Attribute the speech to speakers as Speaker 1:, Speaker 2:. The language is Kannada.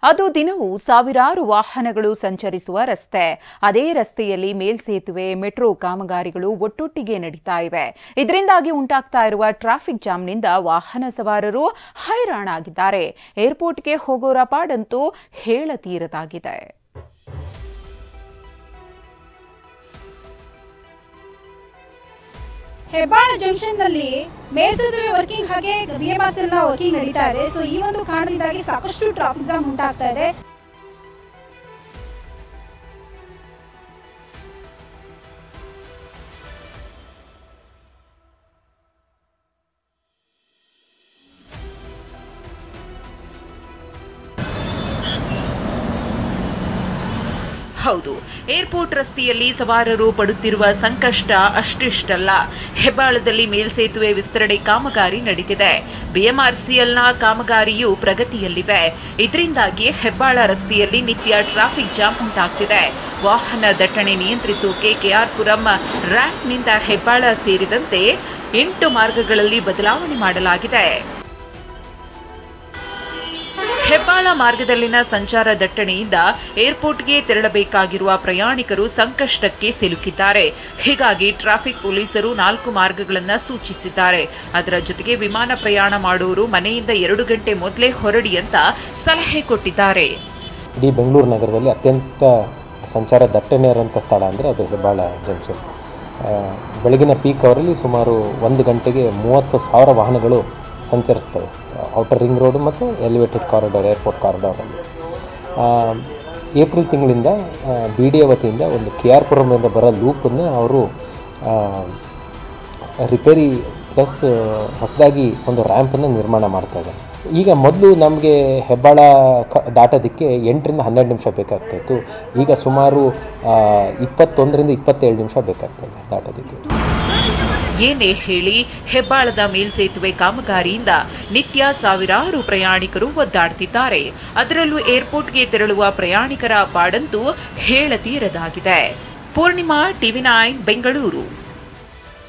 Speaker 1: ಅದು ದಿನವೂ ಸಾವಿರಾರು ವಾಹನಗಳು ಸಂಚರಿಸುವ ರಸ್ತೆ. ಅದೇ ರಸ್ತೆಯಲ್ಲಿ ಮೇಲ್ಸೇತುವೆ, ಮೆಟ್ರೋ ಕಾಮಗಾರಿಗಳು ಒಟ್ಟೊಟ್ಟಿಗೆ ನಡೀತಾ ಇವೆ. ಇದರಿಂದಾಗಿ ಉಂಟಾಗ್ತಾ ಇರುವ ಟ್ರಾಫಿಕ್ ಜಾಮ್ನಿಂದ ವಾಹನ ಸವಾರರು ಹೈರಾಣಾಗಿದ್ದಾರೆ. ಏರ್ಪೋರ್ಟ್ಗೆ ಹೋಗೋರ ಪಾಡಂತೂ ಹೇಳತೀರದಾಗಿದೆ.
Speaker 2: ಹೆಬ್ಬಾಳ ಜಂಕ್ಷನ್ ನಲ್ಲಿ ಮೇಲ್ಸೇತುವೆ ವರ್ಕಿಂಗ್ ಹಾಗೆ BMRC ಎಲ್ಲ ವರ್ಕಿಂಗ್ ನಡೀತಾ ಇದೆ. ಸೊ ಈ ಒಂದು ಕಾರಣದಿಂದಾಗಿ ಸಾಕಷ್ಟು ಟ್ರಾಫಿಕ್ ಜಾಮ್ ಉಂಟಾಗ್ತಾ ಇದೆ.
Speaker 1: ಹೌದು, ಏರ್ಪೋರ್ಟ್ ರಸ್ತೆಯಲ್ಲಿ ಸವಾರರು ಪಡುತ್ತಿರುವ ಸಂಕಷ್ಟ ಅಷ್ಟಿಷ್ಟಲ್ಲ. ಹೆಬ್ಬಾಳದಲ್ಲಿ ಮೇಲ್ಸೇತುವೆ ವಿಸ್ತರಣೆ ಕಾಮಗಾರಿ ನಡೆದಿದೆ. BMRCLನ ಕಾಮಗಾರಿಯು ಪ್ರಗತಿಯಲ್ಲಿವೆ. ಇದರಿಂದಾಗಿ ಹೆಬ್ಬಾಳ ರಸ್ತೆಯಲ್ಲಿ ನಿತ್ಯ ಟ್ರಾಫಿಕ್ ಜಾಮ್ ಉಂಟಾಗ್ತಿದೆ. ವಾಹನ ದಟ್ಟಣೆ ನಿಯಂತ್ರಿಸೋಕೆ KR-ಪುರಂ ರ್ಯಾಂಕ್ನಿಂದ ಹೆಬ್ಬಾಳ ಸೇರಿದಂತೆ 8 ಮಾರ್ಗಗಳಲ್ಲಿ ಬದಲಾವಣೆ ಮಾಡಲಾಗಿದೆ. ಹೆಬ್ಬಾಳ ಮಾರ್ಗದಲ್ಲಿನ ಸಂಚಾರ ದಟ್ಟಣೆಯಿಂದ ಏರ್ಪೋರ್ಟ್ಗೆ ತೆರಳಬೇಕಾಗಿರುವ ಪ್ರಯಾಣಿಕರು ಸಂಕಷ್ಟಕ್ಕೆ ಸಿಲುಕಿದ್ದಾರೆ. ಹೀಗಾಗಿ ಟ್ರಾಫಿಕ್ ಪೊಲೀಸರು 4 ಮಾರ್ಗಗಳನ್ನು ಸೂಚಿಸಿದ್ದಾರೆ. ಅದರ ಜೊತೆಗೆ ವಿಮಾನ ಪ್ರಯಾಣ ಮಾಡುವವರು ಮನೆಯಿಂದ 2 ಗಂಟೆ ಮೊದಲೇ ಹೊರಡಿ ಅಂತ ಸಲಹೆ ಕೊಟ್ಟಿದ್ದಾರೆ.
Speaker 3: ಇಡೀ ಬೆಂಗಳೂರು ನಗರದಲ್ಲಿ ಅತ್ಯಂತ ಸಂಚಾರ ದಟ್ಟಣೆ ಇರುವಂಥ ಸ್ಥಳ ಅಂದರೆ ಅದು ಹೆಬ್ಬಾಳ ಜಂಕ್ಷನ್. ಬೆಳಗಿನ ಪೀಕ್ ಅವರಲ್ಲಿ ಸುಮಾರು 1 ಗಂಟೆಗೆ 30,000 ವಾಹನಗಳು ಸಂಚರಿಸ್ತವೆ ಔಟರ್ ರಿಂಗ್ ರೋಡ್ ಮತ್ತು ಎಲಿವೇಟೆಡ್ ಕಾರಿಡಾರ್, ಏರ್ಪೋರ್ಟ್ ಕಾರಿಡಾರಲ್ಲಿ. ಏಪ್ರಿಲ್ ತಿಂಗಳಿಂದ BDA ವತಿಯಿಂದ ಒಂದು KR-ಪುರಮಿಂದ ಬರೋ ಲೂಪನ್ನು ಅವರು ರಿಪೇರಿ ಪ್ಲಸ್ ಹೊಸದಾಗಿ ಒಂದು ರ್ಯಾಂಪನ್ನು ನಿರ್ಮಾಣ ಮಾಡ್ತಾಯಿದ್ದಾರೆ. ಈಗ ಮೊದಲು ನಮಗೆ ಹೆಬ್ಬಾಳ ದಾಟೋದಕ್ಕೆ 8ರಿಂದ 12 ನಿಮಿಷ ಬೇಕಾಗ್ತಾಯಿತ್ತು. ಈಗ ಸುಮಾರು 21ರಿಂದ 27 ನಿಮಿಷ ಬೇಕಾಗ್ತದೆ ದಾಟೋದಕ್ಕೆ.
Speaker 1: ಏನೇ ಹೇಳಿ, ಹೆಬ್ಬಾಳದ ಮೇಲ್ಸೇತುವೆ ಕಾಮಗಾರಿಯಿಂದ ನಿತ್ಯ ಸಾವಿರಾರು ಪ್ರಯಾಣಿಕರು ಒದ್ದಾಡ್ತಿದ್ದಾರೆ. ಅದರಲ್ಲೂ ಏರ್ಪೋರ್ಟ್ಗೆ ತೆರಳುವ ಪ್ರಯಾಣಿಕರ ಪಾಡಂತೂ ಹೇಳತೀರದಾಗಿದೆ. ಪೂರ್ಣಿಮಾ, TV9 ಬೆಂಗಳೂರು.